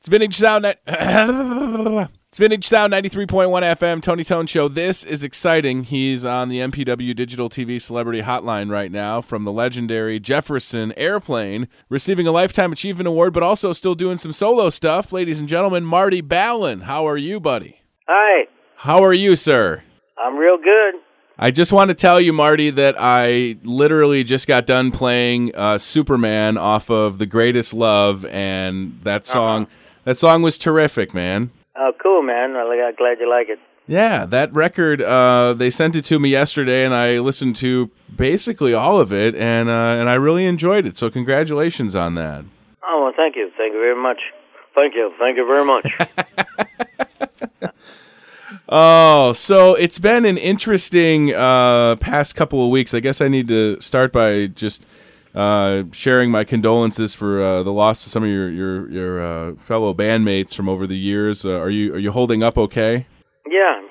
It's Vintage Sound. It's Vintage Sound 93.1 FM, Tony Tone Show. This is exciting. He's on the MPW Digital TV Celebrity Hotline right now from the legendary Jefferson Airplane, receiving a Lifetime Achievement Award, but also still doing some solo stuff. Ladies and gentlemen, Marty Balin. How are you, buddy? Hi. How are you, sir? I'm real good. I just want to tell you, Marty, that I literally just got done playing Superman off of The Greatest Love, and that song was terrific, man. Oh, cool, man. I'm glad you like it. Yeah, that record, they sent it to me yesterday, and I listened to basically all of it, and I really enjoyed it, so congratulations on that. Oh, well, thank you. Thank you very much. Thank you. Thank you very much. Oh, so it's been an interesting past couple of weeks. I guess I need to start by just sharing my condolences for the loss of some of your fellow bandmates from over the years. Are you holding up okay? Yeah.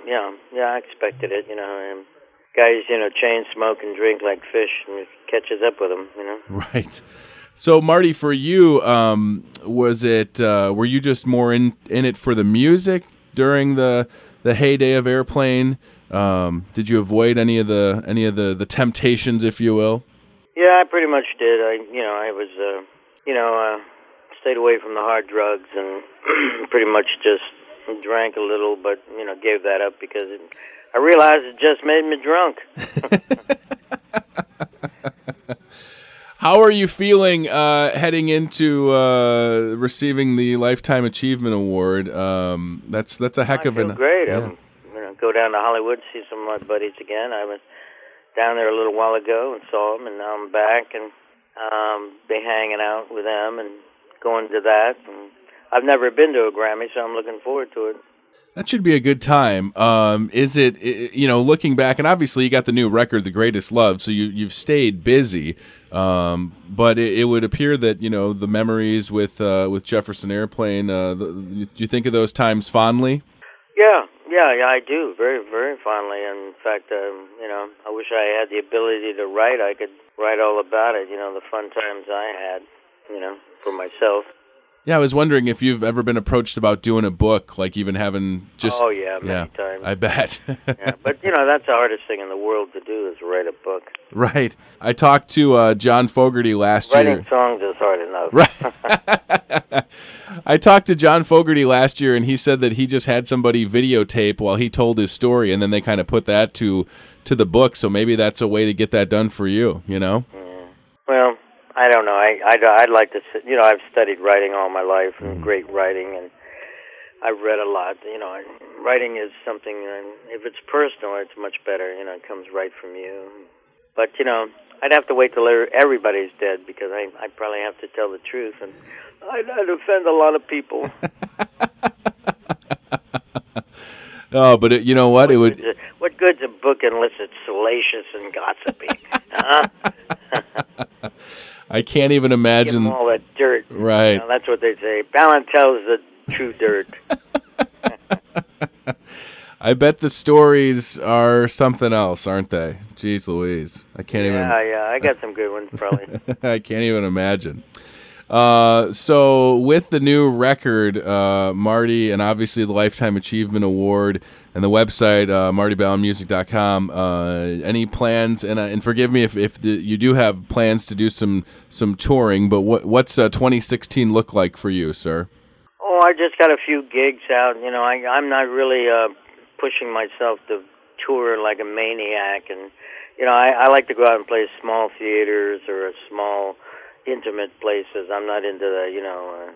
I expected it. Guys, chain smoke and drink like fish, and it catches up with them. Right. So, Marty, for you, was it? Were you just more in it for the music during the heyday of Airplane? Did you avoid any of the temptations, if you will? Yeah, I pretty much did. I was, stayed away from the hard drugs and pretty much just drank a little, but, gave that up because I realized it just made me drunk. How are you feeling heading into receiving the Lifetime Achievement Award? That's a heck of an... I feel great. Yeah. I'm go down to Hollywood, see some of my buddies again. I was down there a little while ago and saw them, and now I'm back and been hanging out with them and going to that. And I've never been to a Grammy, so I'm looking forward to it. That should be a good time. Is it, looking back, and obviously you got the new record, The Greatest Love, so you've stayed busy, but it would appear that, the memories with Jefferson Airplane, do you think of those times fondly? Yeah, I do, very, very fondly. And in fact, I wish I had the ability to write. I could write all about it, the fun times I had, for myself. Yeah, I was wondering if you've ever been approached about doing a book, like even having just... Oh, yeah, many times. I bet. Yeah, but, that's the hardest thing in the world to do is write a book. Right. I talked to John Fogerty last year. Writing songs is hard enough. Right. I talked to John Fogerty last year, and he said that he just had somebody videotape while he told his story, and then they kind of put that to the book, so maybe that's a way to get that done for you, Yeah. Well... I don't know. I'd like to, I've studied writing all my life, and great writing, and I've read a lot. Writing is something, if it's personal, it's much better. It comes right from you. But, I'd have to wait till everybody's dead because I'd probably have to tell the truth, and I'd offend a lot of people. Oh, but you know what? What good's a book unless it's salacious and gossipy? I can't even imagine. Give them all that dirt. Right. That's what they say. Balin tells the true dirt. I bet the stories are something else, aren't they? Jeez Louise. I can't even... Yeah, I got some good ones, probably. I can't even imagine. So with the new record, Marty, and obviously the Lifetime Achievement Award and the website, martybalinmusic.com, any plans, and forgive me if you do have plans to do some touring, but what's 2016 look like for you, sir? Oh, I just got a few gigs out. I'm not really pushing myself to tour like a maniac, and I like to go out and play small theaters or small intimate places. I'm not into the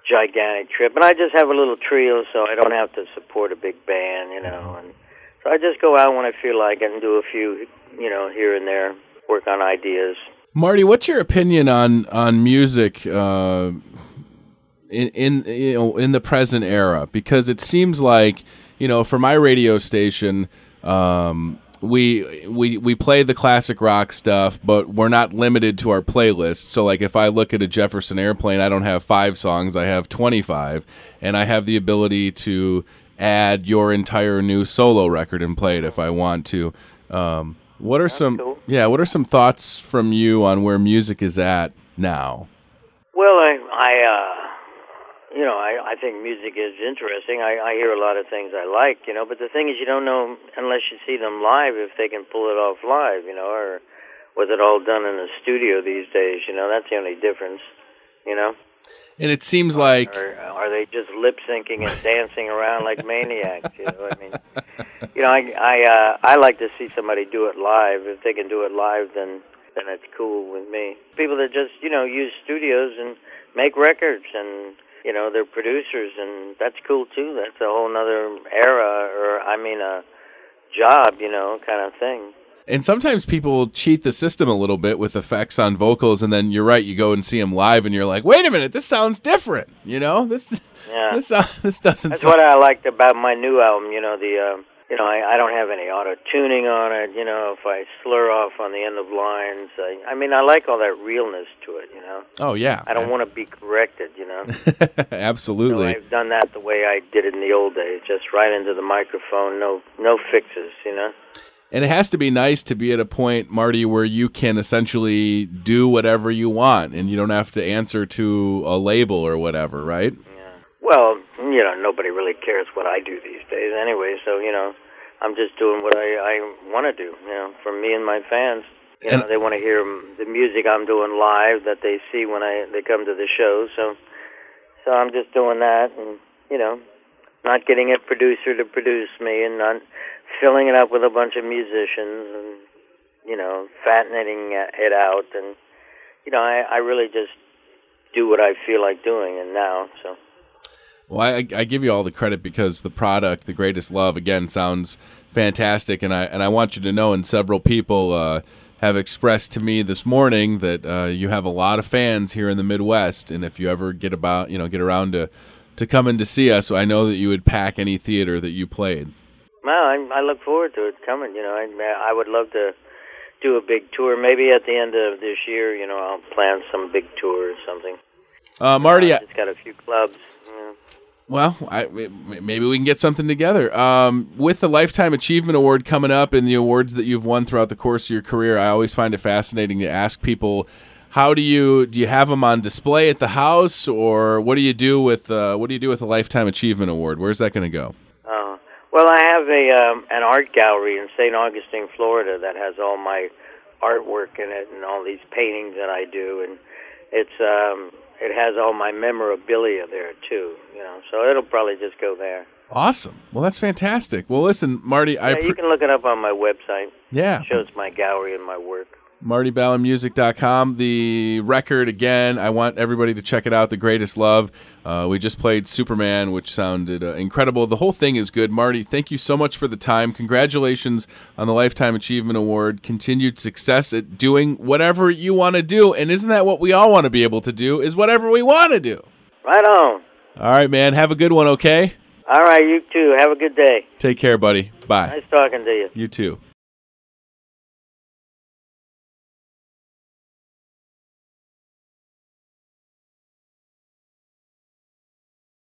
gigantic trip, and I just have a little trio, so I don't have to support a big band, and so I just go out when I feel like it and do a few, here and there, work on ideas. Marty, what's your opinion on music in the present era? Because it seems like, for my radio station, we play the classic rock stuff, but we're not limited to our playlist. So, like, if I look at a Jefferson Airplane, I don't have 5 songs, I have 25, and I have the ability to add your entire new solo record and play it if I want to. What are some thoughts from you on where music is at now? Well, I think music is interesting. I hear a lot of things I like, but the thing is you don't know unless you see them live if they can pull it off live, or was it all done in a studio these days, that's the only difference, And it seems like... Or are they just lip-syncing and dancing around like maniacs, I mean, I like to see somebody do it live. If they can do it live, then it's cool with me. People that just, use studios and make records and... they're producers, and that's cool, too. That's a whole nother era, a job, kind of thing. And sometimes people cheat the system a little bit with effects on vocals, and then you're right, you go and see them live, and you're like, wait a minute, this sounds different, This doesn't That's what I liked about my new album, I don't have any auto-tuning on it, if I slur off on the end of lines. I like all that realness to it, Oh, yeah. I don't want to be corrected, Absolutely. So I've done that the way I did it in the old days, just right into the microphone, no fixes, And it has to be nice to be at a point, Marty, where you can essentially do whatever you want, and you don't have to answer to a label or whatever, right? Yeah. Well, nobody really cares what I do these days anyway, so, I'm just doing what I want to do, for me and my fans. They want to hear the music I'm doing live that they see when they come to the show, so I'm just doing that and, not getting a producer to produce me and not filling it up with a bunch of musicians and, fattening it out. And, I really just do what I feel like doing and now, so. Well, I give you all the credit because the product, The Greatest Love, again, sounds fantastic. And I want you to know, and several people have expressed to me this morning that you have a lot of fans here in the Midwest. And if you ever get around to coming to see us, I know that you would pack any theater that you played. Well, I look forward to it coming. I would love to do a big tour. Maybe at the end of this year, I'll plan some big tour or something. Marty, I just got a few clubs. Well, maybe we can get something together. With the Lifetime Achievement Award coming up and the awards that you've won throughout the course of your career, I always find it fascinating to ask people, how do you have them on display at the house, or what do you do with the Lifetime Achievement Award? Where's that going to go? Well, I have an art gallery in St. Augustine, Florida, that has all my artwork in it and all these paintings that I do, and it has all my memorabilia there too, so it'll probably just go there. Awesome. Well, that's fantastic. Well, listen, Marty, you can look it up on my website. Yeah. It shows my gallery and my work. MartyBalinmusic.com. The record, again, I want everybody to check it out, The Greatest Love. We just played Superman, which sounded incredible. The whole thing is good. Marty, thank you so much for the time. Congratulations on the Lifetime Achievement Award. Continued success at doing whatever you want to do. And isn't that what we all want to be able to do, is whatever we want to do? Right on. All right, man. Have a good one, okay? All right, you too. Have a good day. Take care, buddy. Bye. Nice talking to you. You too.